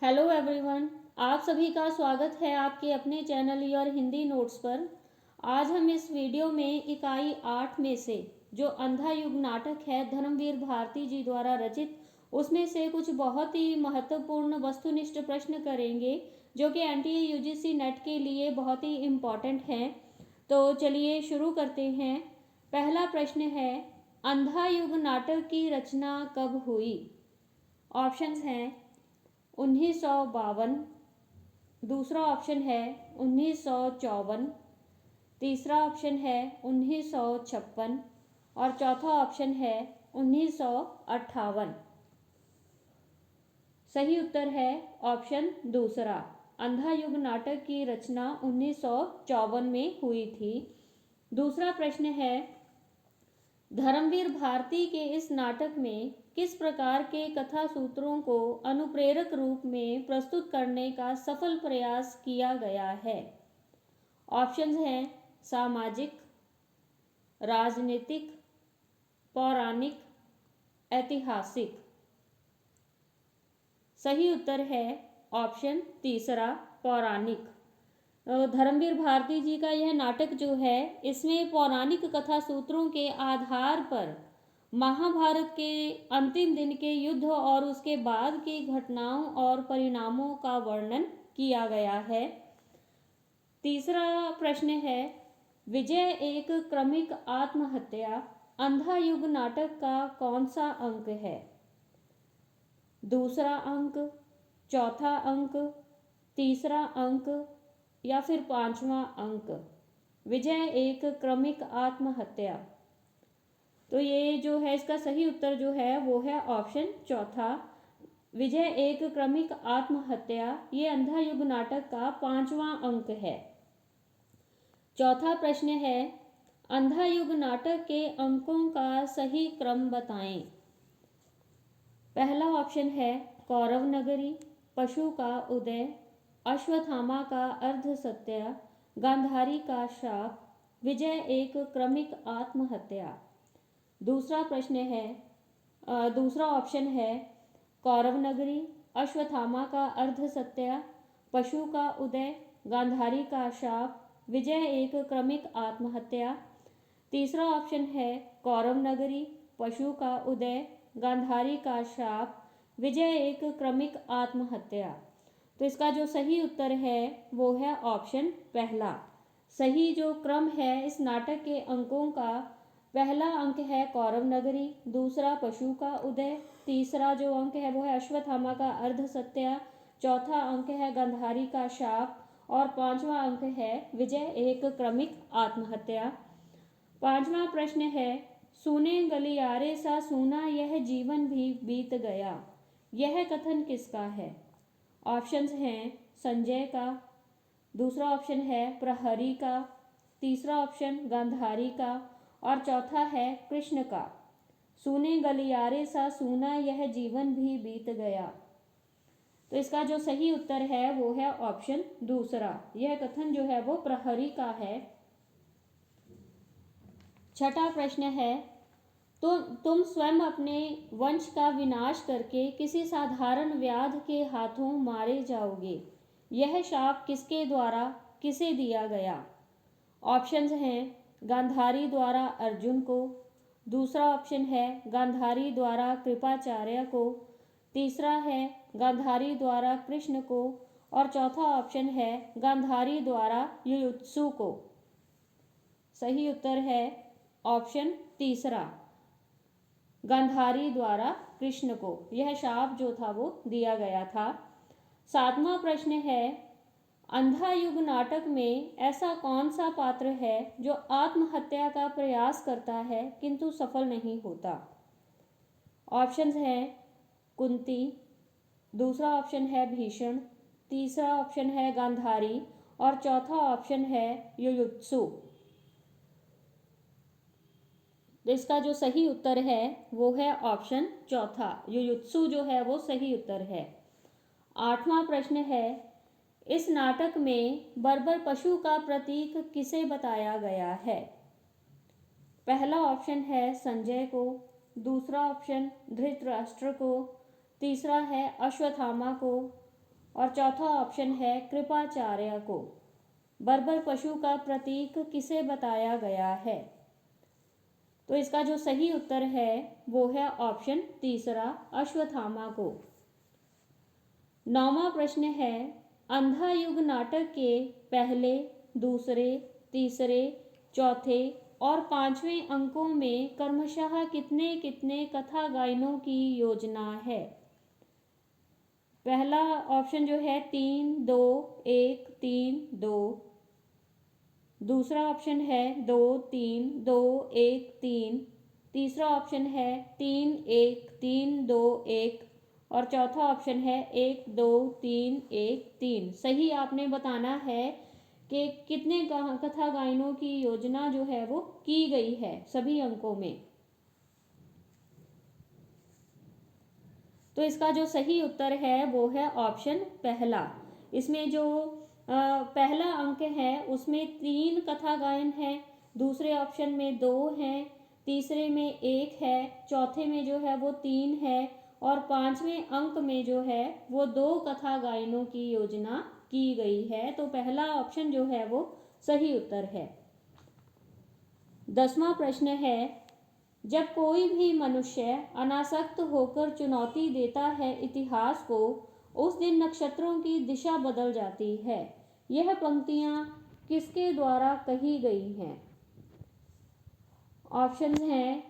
Hello everyone. आप सभी का स्वागत है आपके अपने चैनल योर हिंदी नोट्स पर। आज हम इस वीडियो में इकाई 8 में से जो अंधा युग नाटक है धर्मवीर भारती जी द्वारा रचित, उसमें से कुछ बहुत ही महत्वपूर्ण वस्तुनिष्ठ प्रश्न करेंगे जो कि एनटीए यूजीसी नेट के लिए बहुत ही इम्पॉर्टेंट हैं। तो चलिए शुरू करते हैं। पहला प्रश्न है, अंधा युग नाटक की रचना कब हुई? ऑप्शंस हैं 1952, दूसरा ऑप्शन है 1954, तीसरा ऑप्शन है 1956 और चौथा ऑप्शन है 1958। सही उत्तर है ऑप्शन दूसरा। अंधा युग नाटक की रचना 1954 में हुई थी। दूसरा प्रश्न है, धर्मवीर भारती के इस नाटक में किस प्रकार के कथा सूत्रों को अनुप्रेरक रूप में प्रस्तुत करने का सफल प्रयास किया गया है? ऑप्शंस हैं सामाजिक, राजनीतिक, पौराणिक, ऐतिहासिक। सही उत्तर है ऑप्शन तीसरा, पौराणिक। धर्मवीर भारती जी का यह नाटक जो है, इसमें पौराणिक कथा सूत्रों के आधार पर महाभारत के अंतिम दिन के युद्ध और उसके बाद की घटनाओं और परिणामों का वर्णन किया गया है। तीसरा प्रश्न है, विजय एक क्रमिक आत्महत्या अंधा युग नाटक का कौन सा अंक है? दूसरा अंक, चौथा अंक, तीसरा अंक या फिर पांचवा अंक? विजय एक क्रमिक आत्महत्या। तो ये जो है इसका सही उत्तर जो है वो है ऑप्शन चौथा, विजय एक क्रमिक आत्महत्या। ये अंधा युग नाटक का पांचवा अंक है। चौथा प्रश्न है, अंधा युग नाटक के अंकों का सही क्रम बताएं। पहला ऑप्शन है कौरव नगरी, पशु का उदय, अश्वत्थामा का अर्ध सत्य, गांधारी का शाप, विजय एक क्रमिक आत्महत्या। दूसरा प्रश्न है, दूसरा ऑप्शन है कौरव नगरी, अश्वत्थामा का अर्ध सत्य, पशु का उदय, गांधारी का शाप, विजय एक क्रमिक आत्महत्या। तीसरा ऑप्शन है कौरव नगरी, पशु का उदय, गांधारी का शाप, विजय एक क्रमिक आत्महत्या। तो इसका जो सही उत्तर है वो है ऑप्शन पहला। सही जो क्रम है इस नाटक के अंकों का, पहला अंक है कौरव नगरी, दूसरा पशु का उदय, तीसरा जो अंक है वो है अश्वत्थामा का अर्ध सत्य, चौथा अंक है गांधारी का शाप और पांचवा अंक है विजय एक क्रमिक आत्महत्या। पांचवा प्रश्न है, सूने गलियारे सा सूना यह जीवन भी बीत गया, यह कथन किसका है? ऑप्शंस हैं संजय का, दूसरा ऑप्शन है प्रहरी का, तीसरा ऑप्शन गांधारी का और चौथा है कृष्ण का। सूने गलियारे सा सूना यह जीवन भी बीत गया। तो इसका जो सही उत्तर है वो है ऑप्शन दूसरा। यह कथन जो है वो प्रहरी का है। छठा प्रश्न है, तो तुम स्वयं अपने वंश का विनाश करके किसी साधारण व्याध के हाथों मारे जाओगे, यह शाप किसके द्वारा किसे दिया गया? ऑप्शंस हैं गांधारी द्वारा अर्जुन को, दूसरा ऑप्शन है गांधारी द्वारा कृपाचार्य को, तीसरा है गांधारी द्वारा कृष्ण को और चौथा ऑप्शन है गांधारी द्वारा युयुत्सु को। सही उत्तर है ऑप्शन तीसरा, गांधारी द्वारा कृष्ण को यह शाप जो था वो दिया गया था। सातवां प्रश्न है, अंधा युग नाटक में ऐसा कौन सा पात्र है जो आत्महत्या का प्रयास करता है किंतु सफल नहीं होता? ऑप्शंस हैं कुंती, दूसरा ऑप्शन है भीषण, तीसरा ऑप्शन है गांधारी और चौथा ऑप्शन है युयुत्सु। तो इसका जो सही उत्तर है वो है ऑप्शन चौथा, युयुत्सु जो है वो सही उत्तर है। आठवां प्रश्न है, इस नाटक में बर्बर पशु का प्रतीक किसे बताया गया है? पहला ऑप्शन है संजय को, दूसरा ऑप्शन धृतराष्ट्र को, तीसरा है अश्वत्थामा को और चौथा ऑप्शन है कृपाचार्य को। बर्बर पशु का प्रतीक किसे बताया गया है? तो इसका जो सही उत्तर है वो है ऑप्शन तीसरा, अश्वत्थामा को। 9वां प्रश्न है, अंधा युग नाटक के पहले, दूसरे, तीसरे, चौथे और 5वें अंकों में क्रमशः कितने कितने कथा गायनों की योजना है? पहला ऑप्शन जो है 3, 2, 1, 3, 2। दूसरा ऑप्शन है 2, 3, 2, 1, 3। तीसरा ऑप्शन है 3, 1, 3, 2, 1 और चौथा ऑप्शन है 1, 2, 3, 1, 3। सही आपने बताना है कि कितने कथा गायनों की योजना जो है वो की गई है सभी अंकों में। तो इसका जो सही उत्तर है वो है ऑप्शन पहला। इसमें जो पहला अंक है उसमें 3 कथा गायन है, दूसरे ऑप्शन में 2 हैं, तीसरे में 1 है, चौथे में जो है वो 3 है और 5वें अंक में जो है वो 2 कथा गायनों की योजना की गई है। तो पहला ऑप्शन जो है वो सही उत्तर है। 10वां प्रश्न है, जब कोई भी मनुष्य अनासक्त होकर चुनौती देता है इतिहास को, उस दिन नक्षत्रों की दिशा बदल जाती है। यह पंक्तियां किसके द्वारा कही गई हैं? ऑप्शन है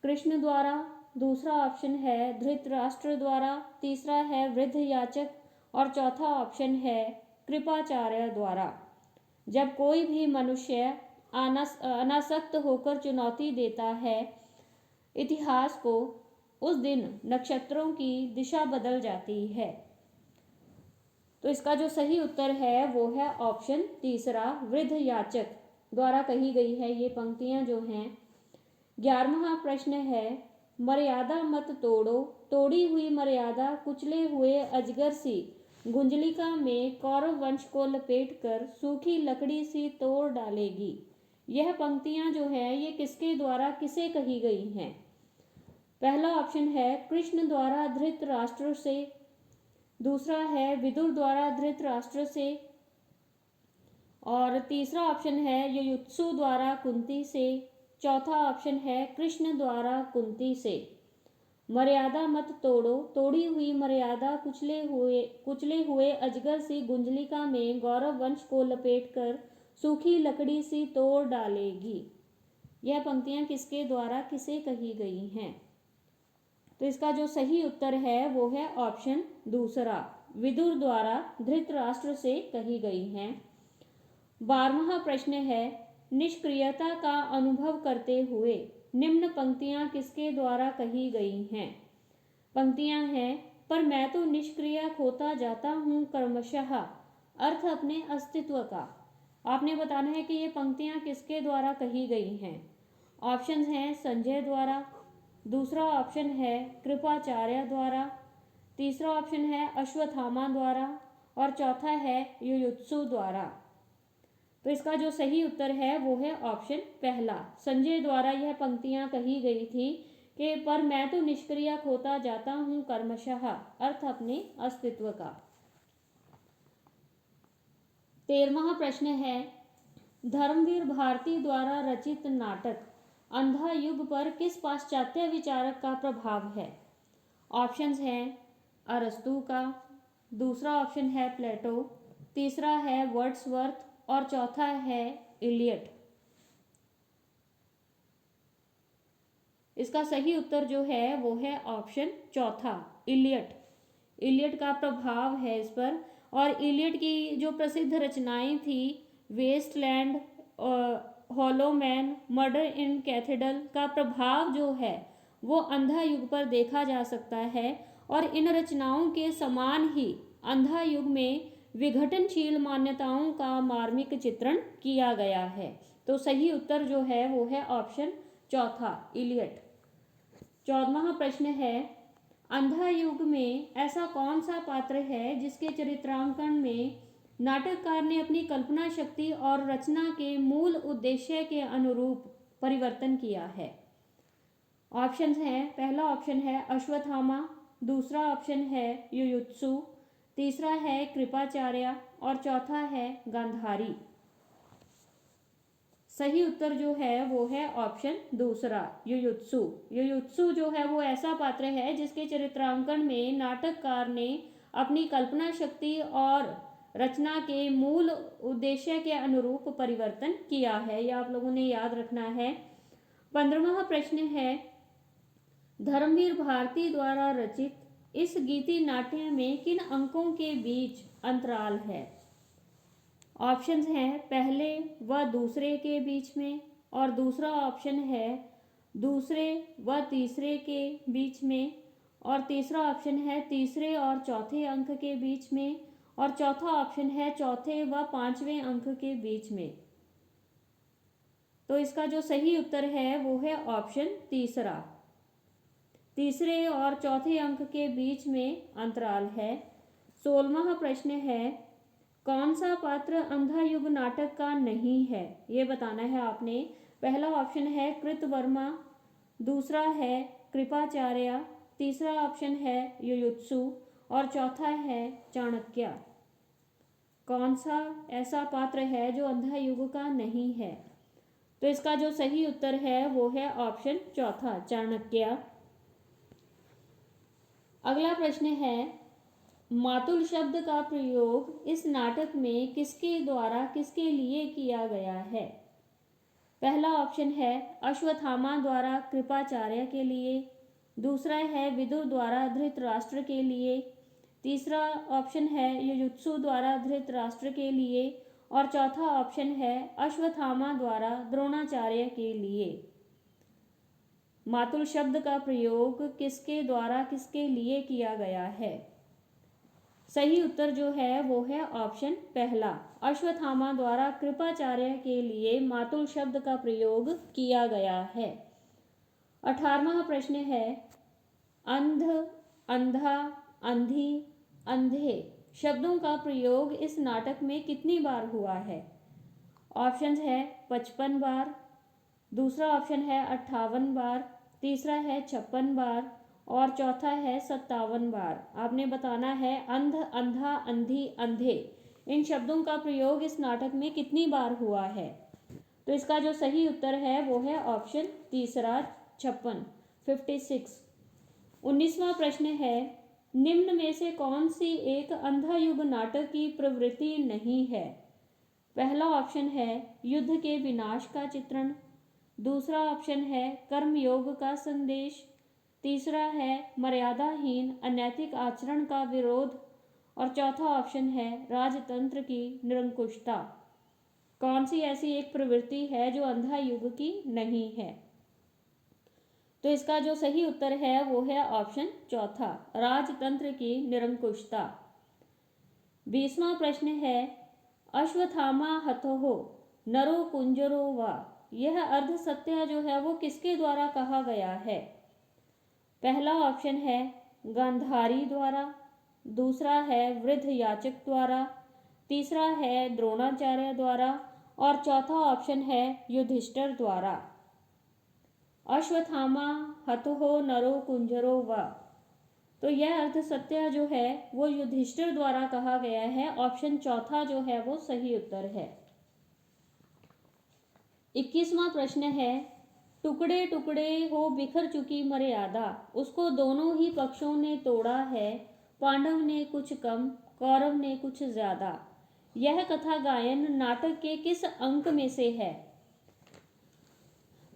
कृष्ण द्वारा, दूसरा ऑप्शन है धृतराष्ट्र द्वारा, तीसरा है वृद्ध याचक और चौथा ऑप्शन है कृपाचार्य द्वारा। जब कोई भी मनुष्य अनासक्त होकर चुनौती देता है इतिहास को, उस दिन नक्षत्रों की दिशा बदल जाती है। तो इसका जो सही उत्तर है वो है ऑप्शन तीसरा, वृद्ध याचक द्वारा कही गई है ये पंक्तियां जो हैं। 11वां प्रश्न है, मर्यादा मत तोड़ो, तोड़ी हुई मर्यादा कुचले हुए अजगर सी गुंजलिका में कौरव वंश को लपेटकर सूखी लकड़ी सी तोड़ डालेगी। यह पंक्तियां जो है ये किसके द्वारा किसे कही गई हैं? पहला ऑप्शन है कृष्ण द्वारा धृतराष्ट्र से, दूसरा है विदुर द्वारा धृतराष्ट्र से और तीसरा ऑप्शन है युयुत्सु द्वारा कुंती से, चौथा ऑप्शन है कृष्ण द्वारा कुंती से। मर्यादा मत तोड़ो, तोड़ी हुई मर्यादा कुचले हुए अजगर सी गुंजलिका में गौरव वंश को लपेटकर सूखी लकड़ी सी तोड़ डालेगी। यह पंक्तियां किसके द्वारा किसे कही गई हैं? तो इसका जो सही उत्तर है वो है ऑप्शन दूसरा, विदुर द्वारा धृतराष्ट्र से कही गई हैं। 12वां प्रश्न है, निष्क्रियता का अनुभव करते हुए निम्न पंक्तियां किसके द्वारा कही गई हैं? पंक्तियां हैं, पर मैं तो निष्क्रिय खोता जाता हूँ क्रमशः, अर्थ अपने अस्तित्व का। आपने बताना है कि ये पंक्तियां किसके द्वारा कही गई हैं। ऑप्शन हैं संजय द्वारा, दूसरा ऑप्शन है कृपाचार्य द्वारा, तीसरा ऑप्शन है अश्वत्थामा द्वारा और चौथा है युयुत्सु द्वारा। तो इसका जो सही उत्तर है वो है ऑप्शन पहला, संजय द्वारा यह पंक्तियां कही गई थी कि पर मैं तो निष्क्रिय खोता जाता हूँ क्रमशः, अर्थ अपने अस्तित्व का। 13वां प्रश्न है, धर्मवीर भारती द्वारा रचित नाटक अंधा युग पर किस पाश्चात्य विचारक का प्रभाव है? ऑप्शंस हैं अरस्तु का, दूसरा ऑप्शन है प्लेटो, तीसरा है वर्ड्सवर्थ और चौथा है इलियट। इसका सही उत्तर जो है वो है ऑप्शन चौथा, इलियट। इलियट का प्रभाव है इस पर। और इलियट की जो प्रसिद्ध रचनाएं थी, वेस्टलैंड, हॉलो मैन, मर्डर इन कैथेड्रल का प्रभाव जो है वो अंधा युग पर देखा जा सकता है और इन रचनाओं के समान ही अंधा युग में विघटनशील मान्यताओं का मार्मिक चित्रण किया गया है। तो सही उत्तर जो है वो है ऑप्शन चौथा, इलियट। 14वां प्रश्न है, अंधा युग में ऐसा कौन सा पात्र है जिसके चरित्रांकन में नाटककार ने अपनी कल्पना शक्ति और रचना के मूल उद्देश्य के अनुरूप परिवर्तन किया है? ऑप्शंस हैं, पहला ऑप्शन है अश्वत्थामा, दूसरा ऑप्शन है युयुत्सु, तीसरा है कृपाचार्य और चौथा है गांधारी। सही उत्तर जो है वो है ऑप्शन दूसरा, युयुत्सु। युयुत्सु जो है वो ऐसा पात्र है जिसके चरित्रांकन में नाटककार ने अपनी कल्पना शक्ति और रचना के मूल उद्देश्य के अनुरूप परिवर्तन किया है। यह आप लोगों ने याद रखना है। 15वां प्रश्न है, धर्मवीर भारती द्वारा रचित इस गीति नाट्य में किन अंकों के बीच अंतराल है? ऑप्शंस हैं पहले व दूसरे के बीच में, और दूसरा ऑप्शन है दूसरे व तीसरे के बीच में, और तीसरा ऑप्शन है तीसरे और चौथे अंक के बीच में, और चौथा ऑप्शन है चौथे व पांचवें अंक के बीच में। तो इसका जो सही उत्तर है वो है ऑप्शन तीसरा, तीसरे और चौथे अंक के बीच में अंतराल है। 16वां प्रश्न है, कौन सा पात्र अंधा युग नाटक का नहीं है? ये बताना है आपने। पहला ऑप्शन है कृतवर्मा, दूसरा है कृपाचार्य, तीसरा ऑप्शन है युयुत्सु और चौथा है चाणक्य। कौन सा ऐसा पात्र है जो अंधा युग का नहीं है? तो इसका जो सही उत्तर है वो है ऑप्शन चौथा, चाणक्य। अगला प्रश्न है, मातुल शब्द का प्रयोग इस नाटक में किसके द्वारा किसके लिए किया गया है? पहला ऑप्शन है अश्वत्थामा द्वारा कृपाचार्य के लिए, दूसरा है विदुर द्वारा धृतराष्ट्र के लिए, तीसरा ऑप्शन है युयुत्सु द्वारा धृतराष्ट्र के लिए, और चौथा ऑप्शन है अश्वत्थामा द्वारा द्रोणाचार्य के लिए। मातुल शब्द का प्रयोग किसके द्वारा किसके लिए किया गया है? सही उत्तर जो है वो है ऑप्शन पहला, अश्वत्थामा द्वारा कृपाचार्य के लिए मातुल शब्द का प्रयोग किया गया है। 18वां प्रश्न है, अंध, अंधा, अंधी, अंधे शब्दों का प्रयोग इस नाटक में कितनी बार हुआ है? ऑप्शंस है 55 बार, दूसरा ऑप्शन है 58 बार, तीसरा है 56 बार और चौथा है 57 बार। आपने बताना है अंध, अंधा, अंधी, अंधे इन शब्दों का प्रयोग इस नाटक में कितनी बार हुआ है? तो इसका जो सही उत्तर है वो है ऑप्शन तीसरा, 56, 56। 19वां प्रश्न है, निम्न में से कौन सी एक अंधा युग नाटक की प्रवृत्ति नहीं है? पहला ऑप्शन है युद्ध के विनाश का चित्रण, दूसरा ऑप्शन है कर्मयोग का संदेश, तीसरा है मर्यादाहीन अनैतिक आचरण का विरोध और चौथा ऑप्शन है राजतंत्र की निरंकुशता। कौन सी ऐसी एक प्रवृत्ति है जो अंधा युग की नहीं है? तो इसका जो सही उत्तर है वो है ऑप्शन चौथा, राजतंत्र की निरंकुशता। 20वां प्रश्न है, अश्वत्थामा हतोः नरो कुंजरो वा, यह अर्ध सत्य जो है वो किसके द्वारा कहा गया है? पहला ऑप्शन है गांधारी द्वारा, दूसरा है वृद्ध याचक द्वारा, तीसरा है द्रोणाचार्य द्वारा और चौथा ऑप्शन है युधिष्ठिर द्वारा। अश्वत्थामा हतोः नरो कुंजरो वा, तो यह अर्ध सत्य जो है वो युधिष्ठिर द्वारा कहा गया है। ऑप्शन चौथा जो है वो सही उत्तर है। 21वां प्रश्न है, टुकड़े टुकड़े हो बिखर चुकी मर्यादा, उसको दोनों ही पक्षों ने तोड़ा है, पांडव ने कुछ कम कौरव ने कुछ ज्यादा। यह कथा गायन नाटक के किस अंक में से है?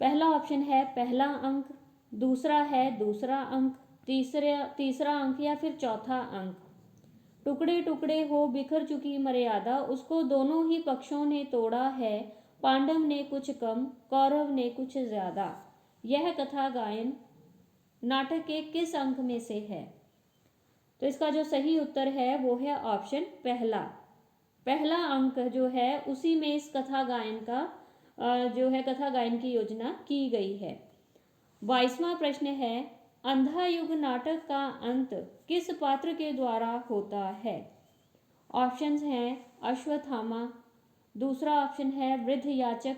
पहला ऑप्शन है पहला अंक, दूसरा है दूसरा अंक, तीसरा अंक या फिर चौथा अंक। टुकड़े टुकड़े हो बिखर चुकी मर्यादा, उसको दोनों ही पक्षों ने तोड़ा है, पांडव ने कुछ कम कौरव ने कुछ ज्यादा। यह कथा गायन नाटक के किस अंक में से है? तो इसका जो सही उत्तर है वो है ऑप्शन पहला, पहला अंक जो है उसी में इस कथा गायन का जो है कथा गायन की योजना की गई है। 22वां प्रश्न है, अंधा युग नाटक का अंत किस पात्र के द्वारा होता है? ऑप्शंस हैं अश्वत्थामा, दूसरा ऑप्शन है वृद्ध याचक,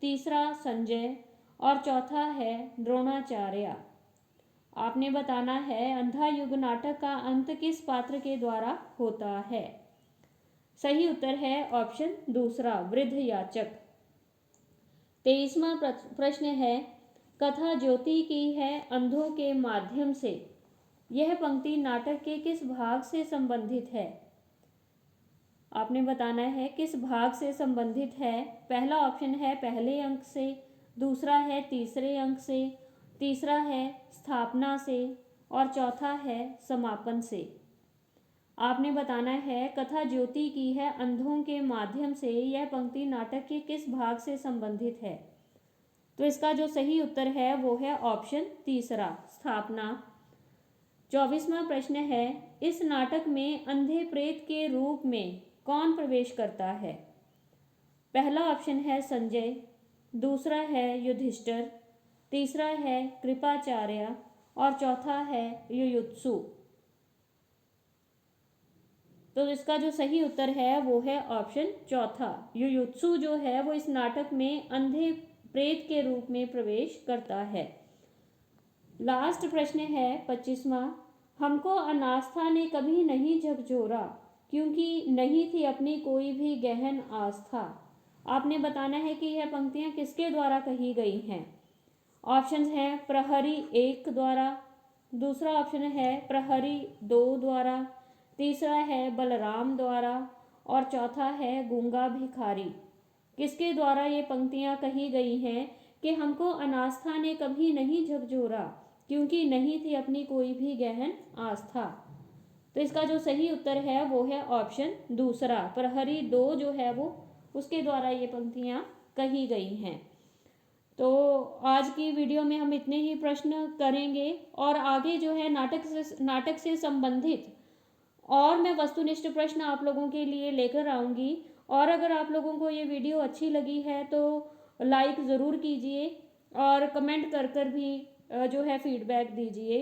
तीसरा संजय और चौथा है द्रोणाचार्य। आपने बताना है अंधा युग नाटक का अंत किस पात्र के द्वारा होता है। सही उत्तर है ऑप्शन दूसरा, वृद्ध याचक। 23वां प्रश्न है, कथा ज्योति की है अंधों के माध्यम से, यह पंक्ति नाटक के किस भाग से संबंधित है। आपने बताना है किस भाग से संबंधित है। पहला ऑप्शन है पहले अंक से, दूसरा है तीसरे अंक से, तीसरा है स्थापना से और चौथा है समापन से। आपने बताना है कथा ज्योति की है अंधों के माध्यम से, यह पंक्ति नाटक के किस भाग से संबंधित है। तो इसका जो सही उत्तर है वो है ऑप्शन तीसरा, स्थापना। 24वां प्रश्न है, इस नाटक में अंधे प्रेत के रूप में कौन प्रवेश करता है। पहला ऑप्शन है संजय, दूसरा है युधिष्ठिर, तीसरा है कृपाचार्य और चौथा है युयुत्सु। तो इसका जो सही उत्तर है वो है ऑप्शन चौथा, युयुत्सु जो है वो इस नाटक में अंधे प्रेत के रूप में प्रवेश करता है। लास्ट प्रश्न है 25वां, हमको अनास्था ने कभी नहीं झकझोरा क्योंकि नहीं थी अपनी कोई भी गहन आस्था। आपने बताना है कि यह पंक्तियां किसके द्वारा कही गई हैं। ऑप्शंस हैं प्रहरी 1 द्वारा, दूसरा ऑप्शन है प्रहरी 2 द्वारा, तीसरा है बलराम द्वारा और चौथा है गूंगा भिखारी। किसके द्वारा ये पंक्तियां कही गई हैं कि हमको अनास्था ने कभी नहीं झकझोरा क्योंकि नहीं थी अपनी कोई भी गहन आस्था। तो इसका जो सही उत्तर है वो है ऑप्शन दूसरा, प्रहरी 2 जो है वो उसके द्वारा ये पंक्तियां कही गई हैं। तो आज की वीडियो में हम इतने ही प्रश्न करेंगे और आगे जो है नाटक से संबंधित और मैं वस्तुनिष्ठ प्रश्न आप लोगों के लिए लेकर आऊँगी। और अगर आप लोगों को ये वीडियो अच्छी लगी है तो लाइक ज़रूर कीजिए और कमेंट कर भी जो है फीडबैक दीजिए।